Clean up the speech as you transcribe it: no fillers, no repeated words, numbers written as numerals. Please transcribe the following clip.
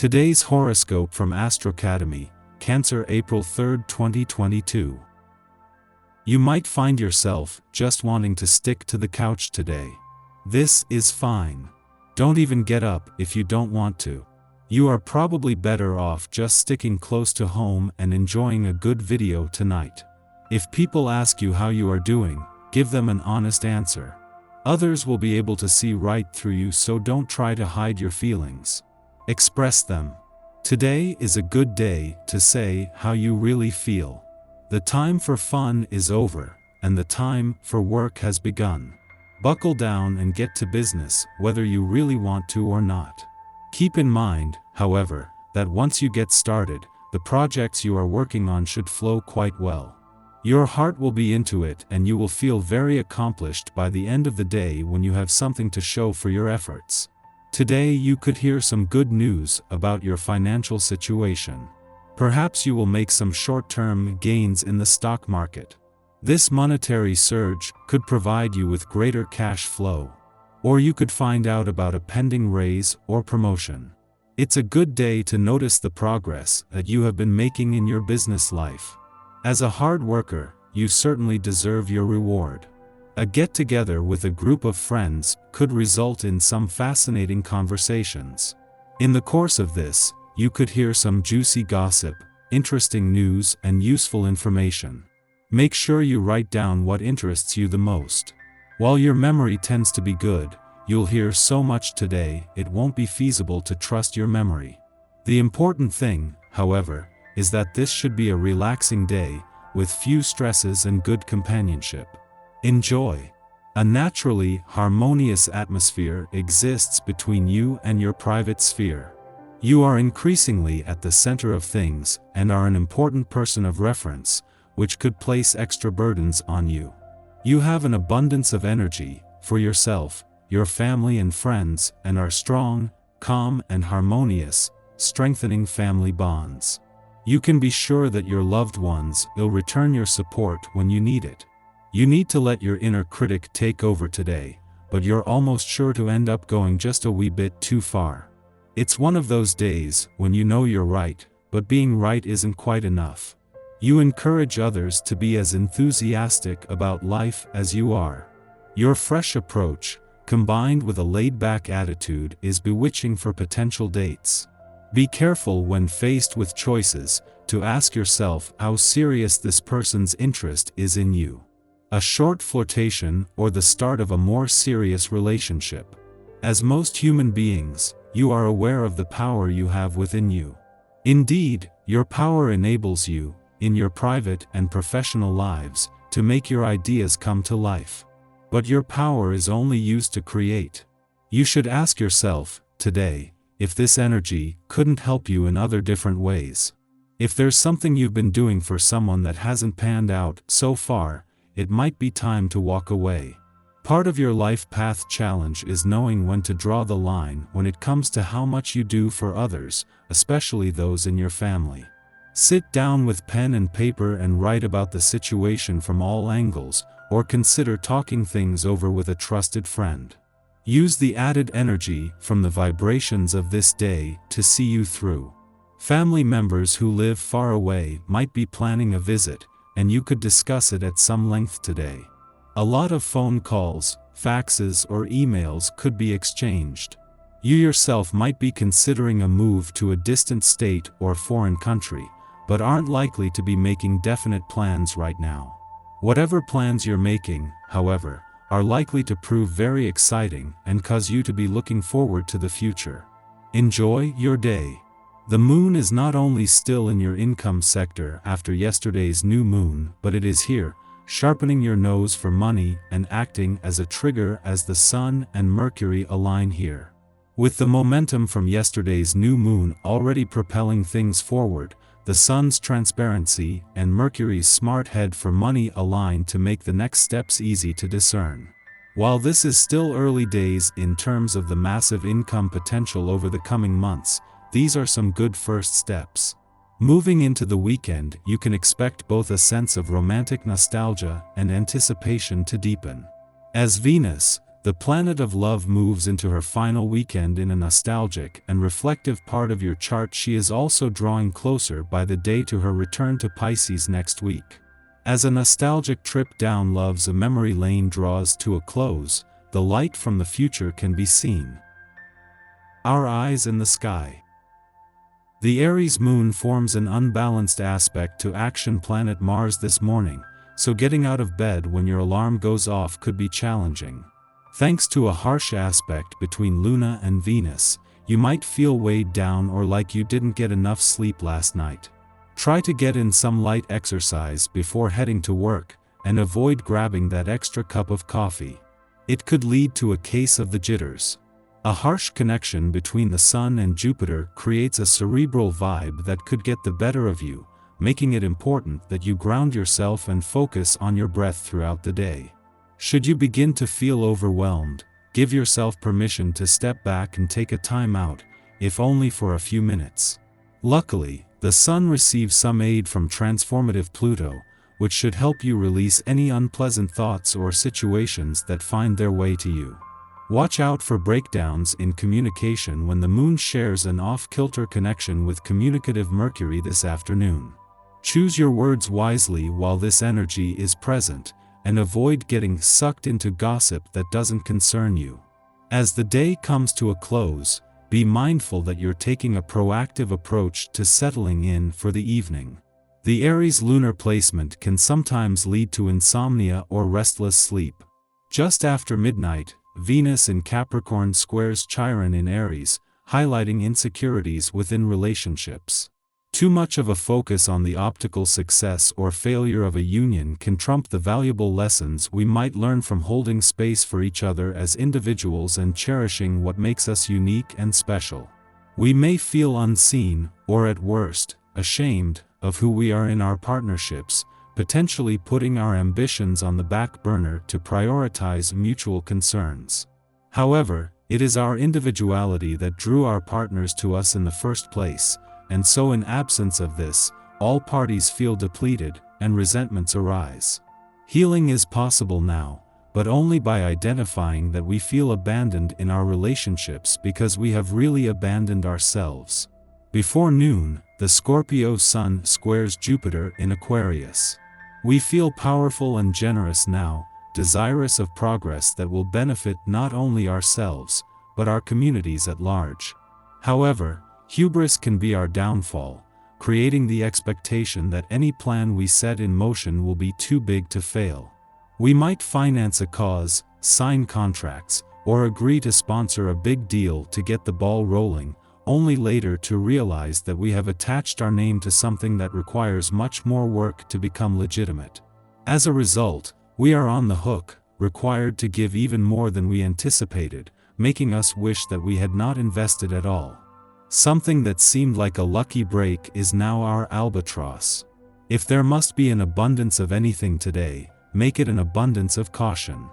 Today's horoscope from Astrocademy, Cancer, April 3, 2022. You might find yourself just wanting to stick to the couch today. This is fine. Don't even get up if you don't want to. You are probably better off just sticking close to home and enjoying a good video tonight. If people ask you how you are doing, give them an honest answer. Others will be able to see right through you, so don't try to hide your feelings. Express them. Today is a good day to say how you really feel. The time for fun is over, and the time for work has begun. Buckle down and get to business, whether you really want to or not. Keep in mind, however, that once you get started, the projects you are working on should flow quite well. Your heart will be into it, and you will feel very accomplished by the end of the day when you have something to show for your efforts. Today you could hear some good news about your financial situation. Perhaps you will make some short-term gains in the stock market. This monetary surge could provide you with greater cash flow. Or you could find out about a pending raise or promotion. It's a good day to notice the progress that you have been making in your business life. As a hard worker, you certainly deserve your reward. A get-together with a group of friends could result in some fascinating conversations. In the course of this, you could hear some juicy gossip, interesting news, and useful information. Make sure you write down what interests you the most. While your memory tends to be good, you'll hear so much today it won't be feasible to trust your memory. The important thing, however, is that this should be a relaxing day, with few stresses and good companionship. Enjoy. A naturally harmonious atmosphere exists between you and your private sphere. You are increasingly at the center of things and are an important person of reference, which could place extra burdens on you. You have an abundance of energy for yourself, your family and friends, and are strong, calm, and harmonious, strengthening family bonds. You can be sure that your loved ones will return your support when you need it. You need to let your inner critic take over today, but you're almost sure to end up going just a wee bit too far. It's one of those days when you know you're right, but being right isn't quite enough. You encourage others to be as enthusiastic about life as you are. Your fresh approach, combined with a laid-back attitude, is bewitching for potential dates. Be careful when faced with choices to ask yourself how serious this person's interest is in you. A short flirtation or the start of a more serious relationship. As most human beings, you are aware of the power you have within you. Indeed, your power enables you, in your private and professional lives, to make your ideas come to life. But your power is only used to create. You should ask yourself, today, if this energy couldn't help you in other different ways. If there's something you've been doing for someone that hasn't panned out so far, it might be time to walk away. Part of your life path challenge is knowing when to draw the line when it comes to how much you do for others, especially those in your family. Sit down with pen and paper and write about the situation from all angles, or consider talking things over with a trusted friend. Use the added energy from the vibrations of this day to see you through. Family members who live far away might be planning a visit, and you could discuss it at some length today. A lot of phone calls, faxes, or emails could be exchanged. You yourself might be considering a move to a distant state or foreign country, but aren't likely to be making definite plans right now. Whatever plans you're making, however, are likely to prove very exciting and cause you to be looking forward to the future. Enjoy your day. The moon is not only still in your income sector after yesterday's new moon, but it is here, sharpening your nose for money and acting as a trigger as the Sun and Mercury align here. With the momentum from yesterday's new moon already propelling things forward, the Sun's transparency and Mercury's smart head for money align to make the next steps easy to discern. While this is still early days in terms of the massive income potential over the coming months, these are some good first steps. Moving into the weekend, you can expect both a sense of romantic nostalgia and anticipation to deepen. As Venus, The planet of love moves into her final weekend in a nostalgic and reflective part of your chart. She is also drawing closer by the day to her return to Pisces next week. As a nostalgic trip down love's memory lane draws to a close, the light from the future can be seen. Our eyes in the sky. The Aries moon forms an unbalanced aspect to action planet Mars this morning, so getting out of bed when your alarm goes off could be challenging. Thanks to a harsh aspect between Luna and Venus, you might feel weighed down or like you didn't get enough sleep last night. Try to get in some light exercise before heading to work, and avoid grabbing that extra cup of coffee. It could lead to a case of the jitters. A harsh connection between the Sun and Jupiter creates a cerebral vibe that could get the better of you, making it important that you ground yourself and focus on your breath throughout the day. Should you begin to feel overwhelmed, give yourself permission to step back and take a time out, if only for a few minutes. Luckily, the Sun receives some aid from transformative Pluto, which should help you release any unpleasant thoughts or situations that find their way to you. Watch out for breakdowns in communication when the moon shares an off-kilter connection with communicative Mercury this afternoon. Choose your words wisely while this energy is present, and avoid getting sucked into gossip that doesn't concern you. As the day comes to a close, be mindful that you're taking a proactive approach to settling in for the evening. The Aries lunar placement can sometimes lead to insomnia or restless sleep. Just after midnight, Venus in Capricorn squares Chiron in Aries, highlighting insecurities within relationships. Too much of a focus on the optical success or failure of a union can trump the valuable lessons we might learn from holding space for each other as individuals and cherishing what makes us unique and special. We may feel unseen, or at worst, ashamed, of who we are in our partnerships, potentially putting our ambitions on the back burner to prioritize mutual concerns. However, it is our individuality that drew our partners to us in the first place, and so in absence of this, all parties feel depleted, and resentments arise. Healing is possible now, but only by identifying that we feel abandoned in our relationships because we have really abandoned ourselves. Before noon, the Scorpio Sun squares Jupiter in Aquarius. We feel powerful and generous now, desirous of progress that will benefit not only ourselves, but our communities at large. However, hubris can be our downfall, creating the expectation that any plan we set in motion will be too big to fail. We might finance a cause, sign contracts, or agree to sponsor a big deal to get the ball rolling, only later to realize that we have attached our name to something that requires much more work to become legitimate. As a result, we are on the hook, required to give even more than we anticipated, making us wish that we had not invested at all. Something that seemed like a lucky break is now our albatross. If there must be an abundance of anything today, make it an abundance of caution.